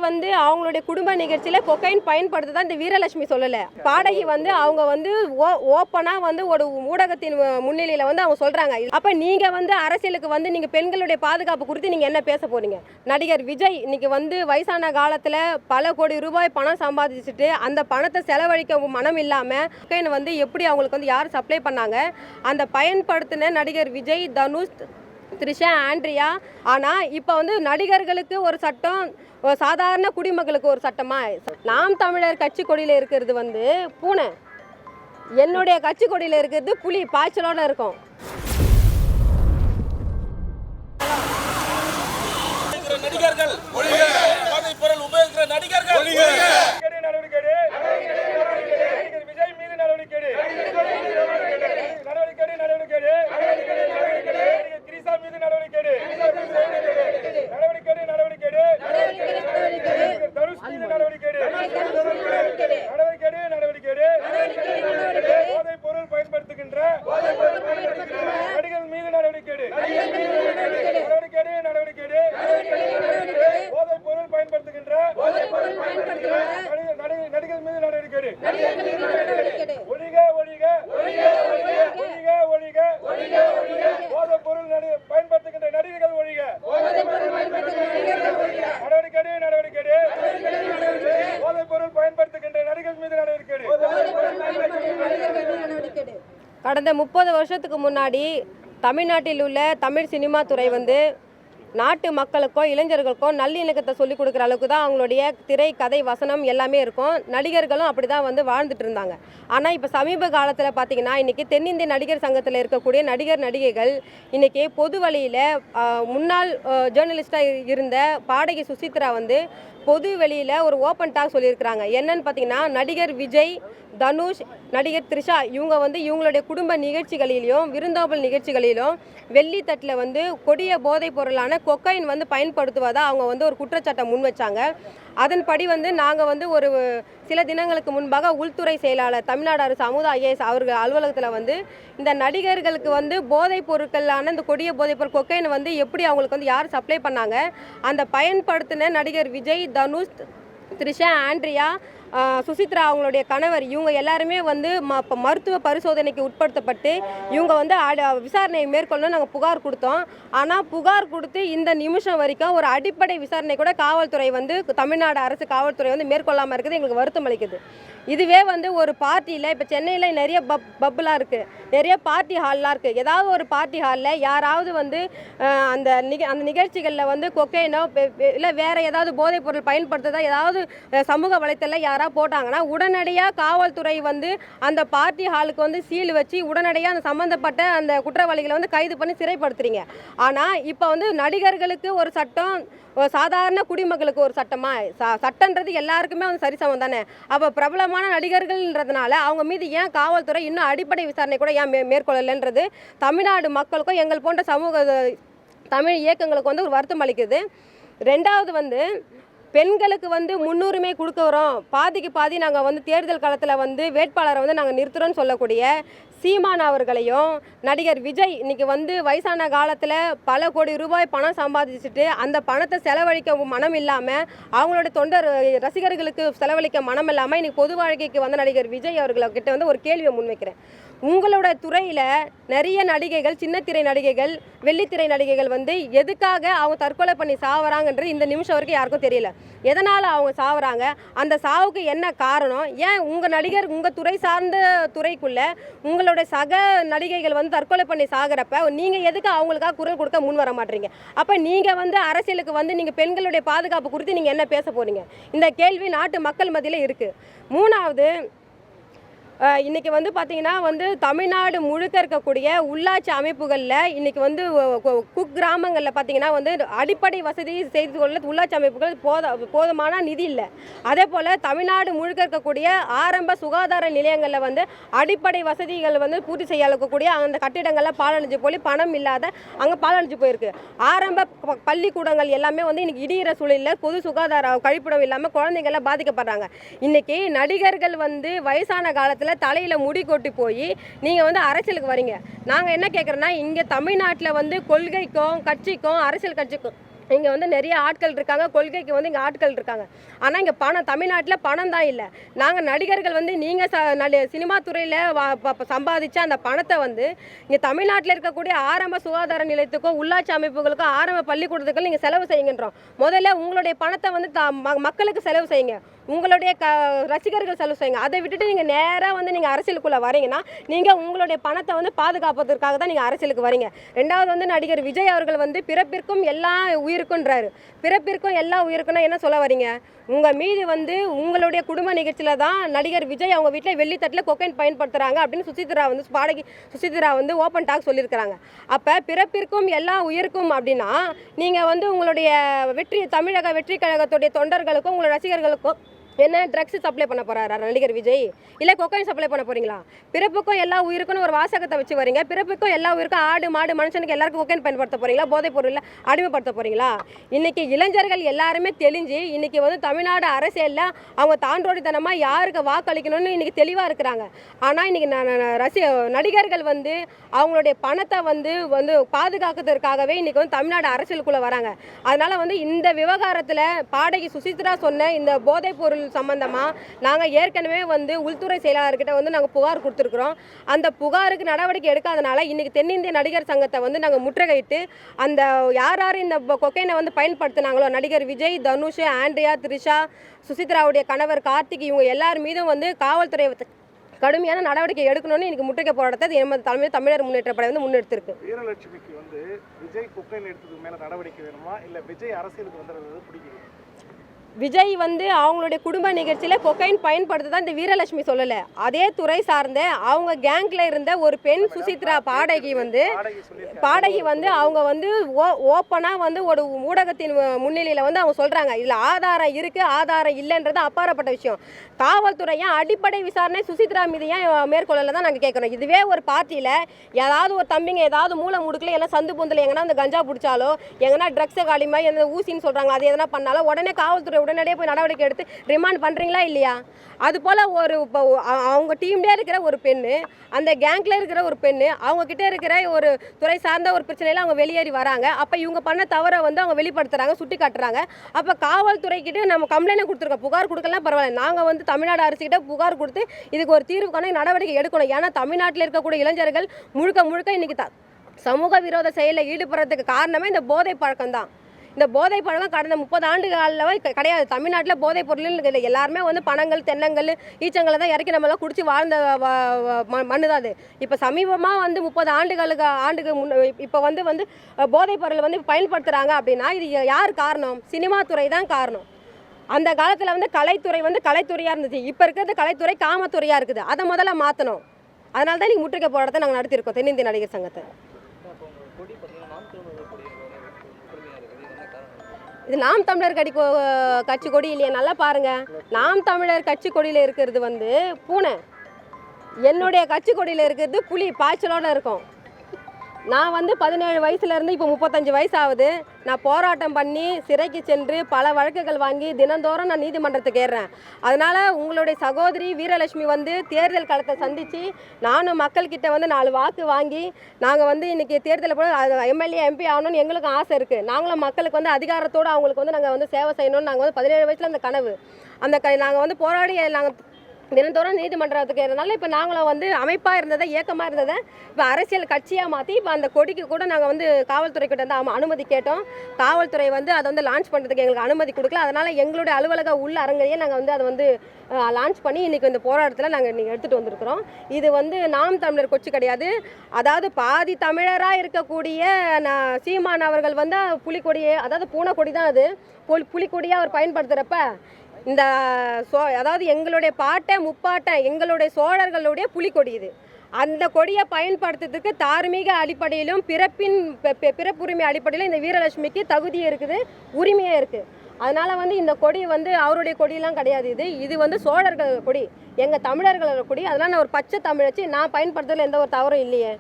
வந்து அவங்களுடைய குடும்ப நிகழ்ச்சியில் கொக்கைன் பயன்படுத்துதான் இந்த வீரலட்சுமி சொல்லலை. பாடகி வந்து அவங்க வந்து ஓப்பனாக வந்து ஒரு ஊடகத்தின் முன்னிலையில் வந்து அவங்க சொல்கிறாங்க. அப்போ நீங்கள் வந்து அரசியலுக்கு வந்து நீங்கள் பெண்களுடைய பாதுகாப்பு குறித்து நீங்கள் என்ன பேச போகிறீங்க? நடிகர் விஜய் இன்னைக்கு வந்து வயசான காலத்தில் பல கோடி ரூபாய் பணம் சம்பாதிச்சுட்டு அந்த பணத்தை செலவழிக்க மனம் இல்லாமல் கொக்கைன் வந்து எப்படி அவங்களுக்கு வந்து யார் சப்ளை பண்ணாங்க, அந்த பயன்படுத்தின நடிகர் விஜய், தனுஷ், த்ரிஷா, ஆண்ட்ரியா. ஆனால் இப்போ வந்து நடிகர்களுக்கு ஒரு சட்டம், சாதாரண குடிமக்களுக்கு ஒரு சட்டமா? நாம் தமிழர் கட்சி கொடியில் இருக்கிறது வந்து பூனை, என்னுடைய கட்சி கொடியில் இருக்கிறது புலி, பாய்ச்சலோட இருக்கும். நடிகர்கள் உபயோகிக்கிற நடிகர்கள் விஜய் மீது நடவடிக்கை, திரிஷா மீது நடவடிக்கை, தனுஷ் மீது நடவடிக்கை, போதைப் பொருள் பயன்படுத்துகின்ற நடிகர்கள் மீது நடவடிக்கை, போதைப் பொருள் பயன்படுத்துகின்ற நடிகர்கள் மீது நடவடிக்கை. ஒழிக ஒழிக ஒழிக ஒழிக போதைப் பொருள் பயன்படுத்துகின்ற நடிகர்கள் ஒழிக. நடவடிக்கை போதைப் பொருள் பயன்படுத்துகின்ற நடிகர்கள் மீது நடவடிக்கை. கடந்த 30 வருஷத்துக்கு முன்னாடி தமிழ்நாட்டில் உள்ள தமிழ் சினிமா துறை வந்து நாட்டு மக்களுக்கோ இளைஞர்களுக்கோ நல்லிணக்கத்தை சொல்லிக் கொடுக்குற அளவுக்கு தான் அவங்களுடைய திரை, கதை, வசனம் எல்லாமே இருக்கும். நடிகர்களும் அப்படி தான் வந்து வாழ்ந்துட்டு இருந்தாங்க. ஆனால் இப்போ சமீப காலத்தில் பார்த்திங்கன்னா இன்றைக்கி தென்னிந்திய நடிகர் சங்கத்தில் இருக்கக்கூடிய நடிகர், நடிகைகள் இன்றைக்கி பொது வழியில் முன்னாள் ஜேர்னலிஸ்டாக இருந்த பாடகி சுசித்ரா வந்து பொது வெளியில் ஒரு ஓப்பன் டாக் சொல்லியிருக்கிறாங்க. என்னன்னு பார்த்தீங்கன்னா, நடிகர் விஜய், தனுஷ், நடிகர் த்ரிஷா இவங்க வந்து இவங்களுடைய குடும்ப நிகழ்ச்சிகளிலும் விருந்தோம்பல் நிகழ்ச்சிகளிலும் வெள்ளி தட்டில் வந்து கொடிய போதைப் பொருளான கொக்கைன் வந்து பயன்படுத்துவதாக அவங்க வந்து ஒரு குற்றச்சாட்டை முன் வச்சாங்க. அதன்படி வந்து நாங்கள் வந்து ஒரு சில தினங்களுக்கு முன்பாக உள்துறை செயலாளர் தமிழ்நாடு அரசு அமுதா IAS அவர்கள் அலுவலகத்தில் வந்து இந்த நடிகர்களுக்கு வந்து போதைப் பொருட்களான இந்த கொடிய போதைப் பொருள் கொக்கைன் வந்து எப்படி அவங்களுக்கு வந்து யார் சப்ளை பண்ணாங்க, அந்த பயன்படுத்தின நடிகர் விஜய், தனுஷ், த்ரிஷா, ஆண்ட்ரியா, சுசித்ரா அவங்களுடைய கணவர் இவங்க எல்லாருமே வந்து மருத்துவ பரிசோதனைக்கு உட்படுத்தப்பட்டு இவங்க வந்து விசாரணையை மேற்கொள்ளணும் நாங்கள் புகார் கொடுத்தோம். ஆனால் புகார் கொடுத்து இந்த நிமிஷம் வரைக்கும் ஒரு அடிப்படை விசாரணை கூட காவல்துறை வந்து தமிழ்நாடு அரசு காவல்துறை வந்து மேற்கொள்ளாமல் இருக்குது. எங்களுக்கு வருத்தம் அளிக்குது. இதுவே வந்து ஒரு பார்ட்டியில் இப்போ சென்னையில் நிறைய பப்புலாம் இருக்குது, நிறைய பார்ட்டி ஹால்லாம் இருக்குது. ஏதாவது ஒரு பார்ட்டி ஹாலில் யாராவது வந்து அந்த நிகழ்ச்சிகளில் வந்து கொக்கைனோ இல்லை வேறு ஏதாவது போதைப் பொருள் பயன்படுத்துறதா ஏதாவது சமூக வலைத்தளத்தில் யாராவது போட்டாங்கன்னா உடனடியாக காவல்துறை வந்து அந்த பார்ட்டி ஹாலுக்கு வந்து சீல் வச்சு உடனடியாக அந்த சம்மந்தப்பட்ட அந்த குற்றவாளிகளை வந்து கைது பண்ணி சிறைப்படுத்துறீங்க. ஆனால் இப்போ வந்து நடிகர்களுக்கு ஒரு சட்டம், சாதாரண குடிமக்களுக்கு ஒரு சட்டமா? சட்டன்றது எல்லாருக்குமே வந்து சரிசமம் தானே. அப்போ பிரபலமான நடிகர்கள்ன்றதுனால அவங்க மீது ஏன் காவல்துறை இன்னும் அடிப்படை விசாரணை கூட ஏன் மேற்கொள்ளலைன்றது தமிழ்நாடு மக்களுக்கும் எங்கள் போன்ற சமூக தமிழ் இயக்கங்களுக்கு வந்து ஒரு வருத்தம் அளிக்குது. ரெண்டாவது வந்து பெண்களுக்கு வந்து முன்னுரிமை கொடுக்குறோம், பாதிக்கு பாதி நாங்கள் வந்து தேர்தல் காலத்தில் வந்து வேட்பாளரை வந்து நாங்கள் நிறுத்துகிறோன்னு சொல்லக்கூடிய சீமான் அவர்களையும், நடிகர் விஜய் இன்னைக்கு வந்து வயசான காலத்தில் பல கோடி ரூபாய் பணம் சம்பாதிச்சுட்டு அந்த பணத்தை செலவழிக்க மனம் இல்லாமல் அவங்களோட தொண்டர் ரசிகர்களுக்கு செலவழிக்க மனம் இல்லாமல் இன்னைக்கு பொது வாழ்க்கைக்கு வந்த நடிகர் விஜய் அவர்கள்கிட்ட வந்து ஒரு கேள்வியை முன்வைக்கிறேன். உங்களோட துறையில் நிறைய நடிகைகள், சின்னத்திரை நடிகைகள், வெள்ளித்திரை நடிகைகள் வந்து எதுக்காக அவங்க தற்கொலை பண்ணி சாவறாங்கன்றது இந்த நிமிஷம் வரைக்கும் யாருக்கும் தெரியல. எதனால் அவங்க சாவுறாங்க, அந்த சாவுக்கு என்ன காரணம், ஏன் உங்கள் நடிகர் உங்கள் துறை சார்ந்த துறைக்குள்ளே உங்களோட சக நடிகைகள் வந்து தற்கொலை பண்ணி சாகிறப்ப நீங்கள் எதுக்கு அவங்களுக்காக குரல் கொடுக்க முன் வர மாட்டீங்க? அப்போ நீங்கள் வந்து அரசியலுக்கு வந்து நீங்கள் பெண்களுடைய பாதுகாப்பு குறித்து நீங்கள் என்ன பேச போகிறீங்க? இந்த கேள்வி நாட்டு மக்கள் மத்தியில் இருக்குது. மூணாவது, இன்றைக்கி வந்து பார்த்திங்கன்னா வந்து தமிழ்நாடு முழுக்க இருக்கக்கூடிய உள்ளாட்சி அமைப்புகளில் இன்றைக்கி வந்து குக்கிராமங்களில் பார்த்திங்கன்னா வந்து அடிப்படை வசதி செய்து கொள்ள உள்ளாட்சி அமைப்புகள் போதுமான நிதி இல்லை. அதே போல் தமிழ்நாடு முழுக்க இருக்கக்கூடிய ஆரம்ப சுகாதார நிலையங்களில் வந்து அடிப்படை வசதிகள் வந்து பூர்த்தி செய்ய இருக்கக்கூடிய அந்த கட்டிடங்களில் பாலடைஞ்சு போய் பணம் இல்லாத அங்கே பாலடைஞ்சு போயிருக்கு. ஆரம்ப பள்ளிக்கூடங்கள் எல்லாமே வந்து இன்றைக்கி இடிகிற சூழலில் பொது சுகாதார கழிப்பிடம் இல்லாமல் குழந்தைங்கள்லாம் பாதிக்கப்படுறாங்க. இன்றைக்கி நடிகர்கள் வந்து வயசான காலத்தில் தலையில் முடி கொட்டி போய் நீங்கள் வந்து அரசியலுக்கு வரீங்க. நாங்கள் என்ன கேட்குறோன்னா, இங்கே தமிழ்நாட்டில் வந்து கொள்கைக்கும் கட்சிக்கும் அரசியல் கட்சிக்கும் இங்கே வந்து நிறைய ஆட்கள் இருக்காங்க, கொள்கைக்கு வந்து இங்கே ஆட்கள் இருக்காங்க. ஆனால் இங்கே பணம், தமிழ்நாட்டில் பணம் தான் இல்லை. நாங்கள் நடிகர்கள் வந்து நீங்கள் சினிமா துறையில் சம்பாதிச்ச அந்த பணத்தை வந்து இங்கே தமிழ்நாட்டில் இருக்கக்கூடிய ஆரம்ப சுகாதார நிலையத்துக்கும் உள்ளாட்சி அமைப்புகளுக்கும் ஆரம்ப பள்ளிக்கூடத்துக்கும் நீங்கள் செலவு செய்யுங்கன்றோம். முதல்ல உங்களுடைய பணத்தை வந்து மக்களுக்கு செலவு செய்யுங்க, உங்களுடைய ரசிகர்கள் செலவு செய்யுங்க. அதை விட்டுட்டு நீங்கள் நேராக வந்து நீங்கள் அரசியலுக்குள்ளே வரீங்கன்னா நீங்கள் உங்களுடைய பணத்தை வந்து பாதுகாப்பதற்காக தான் நீங்கள் அரசியலுக்கு வரீங்க. ரெண்டாவது வந்து நடிகர் விஜய் அவர்கள் வந்து பிறப்பிற்கும் எல்லா உயிருக்குன்றாரு. பிறப்பிற்கும் எல்லா உயிருக்குன்னா என்ன சொல்ல வரீங்க? உங்கள் மீது வந்து உங்களுடைய குடும்ப நிகழ்ச்சியில் தான் நடிகர் விஜய் அவங்க வீட்டில் வெள்ளித்தட்டில் கொக்கைன் பயன்படுத்துகிறாங்க அப்படின்னு சுசித்ரா வந்து ஓப்பன் டாக் சொல்லியிருக்கிறாங்க. அப்போ பிறப்பிற்கும் எல்லா உயிருக்கும் அப்படின்னா நீங்கள் வந்து உங்களுடைய தமிழக வெற்றி கழகத்துடைய தொண்டர்களுக்கும் உங்களுடைய ரசிகர்களுக்கும் என்ன ட்ரக்ஸ் சப்ளை பண்ண போகிறாரா நடிகர் விஜய்? இல்லை கொக்கைன் சப்ளை பண்ண போகிறீங்களா? பிறப்புக்கும் எல்லா உயிருக்குன்னு ஒரு வாசகத்தை வச்சு வரீங்க. பிறப்புக்கும் எல்லா உயிருக்கும் ஆடு மாடு மனுஷனுக்கு எல்லாருக்கும் கொக்கைன் பயன்படுத்த போகிறீங்களா? போதைப் பொருளில் அடிமைப்படுத்த போகிறீங்களா? இன்றைக்கி இளைஞர்கள் எல்லாருமே தெளிஞ்சு இன்றைக்கி வந்து தமிழ்நாடு அரசியலில் அவங்க தாண்டோடித்தனமாக யாருக்கு வாக்களிக்கணும்னு இன்றைக்கி தெளிவாக இருக்கிறாங்க. ஆனால் இன்றைக்கி நடிகர்கள் வந்து அவங்களுடைய பணத்தை வந்து பாதுகாக்கிறதுக்காகவே இன்றைக்கி வந்து தமிழ்நாடு அரசியலுக்குள்ளே வராங்க. அதனால் வந்து இந்த விவகாரத்தில் பாடகி சுசித்ரா சொன்ன இந்த போதைப் பொருள் சம்பந்தமாக நாங்கள் ஏற்கனவே வந்து உள்துறை செயலாளர்கிட்ட வந்து நாங்கள் புகார் கொடுத்துருக்குறோம். அந்த புகாருக்கு நடவடிக்கை எடுக்காதனால இன்றைக்கி தென்னிந்திய நடிகர் சங்கத்தை வந்து நாங்கள் முற்றுகையிட்டு அந்த யார் இந்த கொக்கைனை வந்து பயன்படுத்தினாங்களோ நடிகர் விஜய், தனுஷ், ஆண்ட்ரியா, த்ரிஷா, சுசித்ராவுடைய கணவர் கார்த்திக் இவங்க எல்லார் மீதும் வந்து காவல்துறை கடுமையான நடவடிக்கை எடுக்கணும்னு இன்னைக்கு முற்றுகை போராட்டத்தை நம்ம தலைமையில் தமிழர் முன்னேற்ற படை வந்து முன்னெடுத்திருக்கு. வீரலட்சுமிக்கு வந்து விஜய் கொக்கைன் எடுத்ததுக்கு மேலே நடவடிக்கை வேணுமா இல்லை விஜய் அரசியலுக்கு வந்துடுறது பிடிக்குது? விஜய் வந்து அவங்களுடைய குடும்ப நிகழ்ச்சியில் கொக்கைன் பயன்படுத்த தான் இந்த வீரலட்சுமி சொல்லலை. அதே துறை சார்ந்த அவங்க கேங்கில் இருந்த ஒரு பெண் சுசித்ரா பாடகி வந்து அவங்க வந்து ஓப்பனாக வந்து ஒரு ஊடகத்தின் முன்னிலையில் வந்து அவங்க சொல்கிறாங்க இதில் ஆதாரம் இருக்குது ஆதாரம் இல்லைன்றது அப்பாற்பட்ட விஷயம். காவல்துறையும் அடிப்படை விசாரணை சுசித்ரா மீது ஏன் மேற்கொள்ளல தான் நாங்கள் கேட்குறோம். இதுவே ஒரு பார்ட்டியில் ஏதாவது ஒரு தம்பிங்க ஏதாவது மூளை முடுக்கல எல்லாம் சந்து பொந்தில் எங்கன்னா அந்த கஞ்சா பிடிச்சாலோ எங்கன்னா ட்ரக்ஸை காலிமா எந்த ஊசின்னு சொல்கிறாங்க அது எதனா பண்ணாலும் உடனே காவல்துறை உடனடியே போய் நடவடிக்கை எடுத்து ரிமாண்ட் பண்ணுறீங்களா இல்லையா? அதுபோல் இப்போ அவங்க டீம்லேயே இருக்கிற ஒரு பெண்ணு, அந்த கேங்கில் இருக்கிற ஒரு பெண்ணு, அவங்கக்கிட்ட இருக்கிற ஒரு துறை சார்ந்த ஒரு பிரச்சனையில் அவங்க வெளியேறி வராங்க. அப்போ இவங்க பண்ண தவறை வந்து அவங்க வெளிப்படுத்துகிறாங்க, சுட்டி காட்டுறாங்க. அப்போ காவல்துறைக்கிட்ட நம்ம கம்ப்ளைண்ட் கொடுத்துருக்கோம். புகார் கொடுக்கலாம் பரவாயில்ல, நாங்கள் வந்து தமிழ்நாடு அரசுக்கிட்ட புகார் கொடுத்து இதுக்கு ஒரு தீர்வு காண நடவடிக்கை எடுக்கணும். ஏன்னா தமிழ்நாட்டில் இருக்கக்கூடிய இளைஞர்கள் முழுக்க இன்றைக்கி சமூக விரோத செயலில் ஈடுபடுறதுக்கு காரணமே இந்த போதை பழக்கம் தான். இந்த போதை பழக்கம் கடந்த 30 ஆண்டுகளில் கிடையாது. தமிழ்நாட்டில் போதைப் பொருள் எல்லாருமே வந்து பணங்கள், தென்னங்கள், ஈச்சங்களை தான் இறக்கி நம்மளாம் குடிச்சு வாழ்ந்த மண்ணு தான் அது. இப்போ சமீபமாக வந்து 30 ஆண்டுக்கு இப்போ வந்து போதைப் பொருள் வந்து பயன்படுத்துகிறாங்க அப்படின்னா இது யார் காரணம்? சினிமா துறை தான் காரணம். அந்த காலத்தில் வந்து கலைத்துறை வந்து கலைத்துறையாக இருந்துச்சு. இப்போ இருக்கிறது கலைத்துறை காமத்துறையாக இருக்குது. அதை முதல்ல மாற்றணும். அதனால தான் நீங்கள் முற்றுகை போராட்டத்தை நாங்கள் நடத்தியிருக்கோம் தென்னிந்திய நடிகர் சங்கத்தை. இது நாம் தமிழர் கட்சி கொடி இல்லையா? நல்லா பாருங்கள். நாம் தமிழர் கட்சி கொடியில் இருக்கிறது வந்து பூனை, என்னுடைய கட்சி கொடியில் இருக்கிறது புலி பாய்ச்சலோடு இருக்கும். நான் வந்து 17 வயசுலேருந்து இப்போ 35 வயசு ஆகுது. நான் போராட்டம் பண்ணி சிறைக்கு சென்று பல வழக்குகள் வாங்கி தினந்தோறும் நான் நீதிமன்றத்துக்கு ஏறுறேன். அதனால் உங்களுடைய சகோதரி வீரலட்சுமி வந்து தேர்தல் களத்தை சந்தித்து நானும் மக்கள்கிட்ட வந்து 4 வாக்கு வாங்கி நாங்கள் வந்து இன்றைக்கி தேர்தலில் போய் எம்எல்ஏ எம்பி ஆகணும்னு எங்களுக்கும் ஆசை இருக்குது. நாங்களும் மக்களுக்கு வந்து அதிகாரத்தோடு அவங்களுக்கு வந்து நாங்கள் வந்து சேவை செய்யணும்னு நாங்கள் வந்து 17 வயசில் அந்த கனவு நாங்கள் வந்து போராடி நாங்கள் தினந்தோறும் நீதிமன்றத்துக்கு இருந்தனால இப்போ நாங்களும் வந்து அமைப்பாக இருந்ததை இயக்கமாக இருந்ததை இப்போ அரசியல் கட்சியாக மாற்றி இப்போ அந்த கொடிக்கு கூட நாங்கள் வந்து காவல்துறைக்கிட்ட வந்து அனுமதி கேட்டோம். காவல்துறை வந்து அதை வந்து லான்ச் பண்ணுறதுக்கு எங்களுக்கு அனுமதி கொடுக்கல. அதனால் எங்களுடைய அலுவலக உள்ள அரங்கையே நாங்கள் வந்து அதை வந்து லான்ச் பண்ணி இன்றைக்கி இந்த போராட்டத்தில் நாங்கள் இன்றைக்கி எடுத்துகிட்டு வந்திருக்கிறோம். இது வந்து நாம் தமிழர் கட்சி கிடையாது. அதாவது பாதி தமிழராக இருக்கக்கூடிய சீமான் அவர்கள் வந்து புலிக்கொடியே, அதாவது பூனைக்கொடி தான் அது, புலிக்கொடியாக அவர் பயன்படுத்துகிறப்ப இந்த அதாவது எங்களுடைய பாட்டை முப்பாட்டை எங்களுடைய சோழர்களுடைய புலிக்கொடி இது. அந்த கொடியை பயன்படுத்துறதுக்கு தார்மீக அடிப்படையிலும் பிறப்புரிமை அடிப்படையிலும் இந்த வீரலட்சுமிக்கு தகுதி இருக்குது, உரிமையே இருக்குது. அதனால் வந்து இந்த கொடி வந்து அவருடைய கொடியெலாம் கிடையாது. இது வந்து சோழர்கள் கொடி, எங்கள் தமிழர்களோட கொடி. அதனால் நான் ஒரு பச்சை தமிழச்சி, நான் பயன்படுத்துறதுல எந்த ஒரு தவறும் இல்லையே.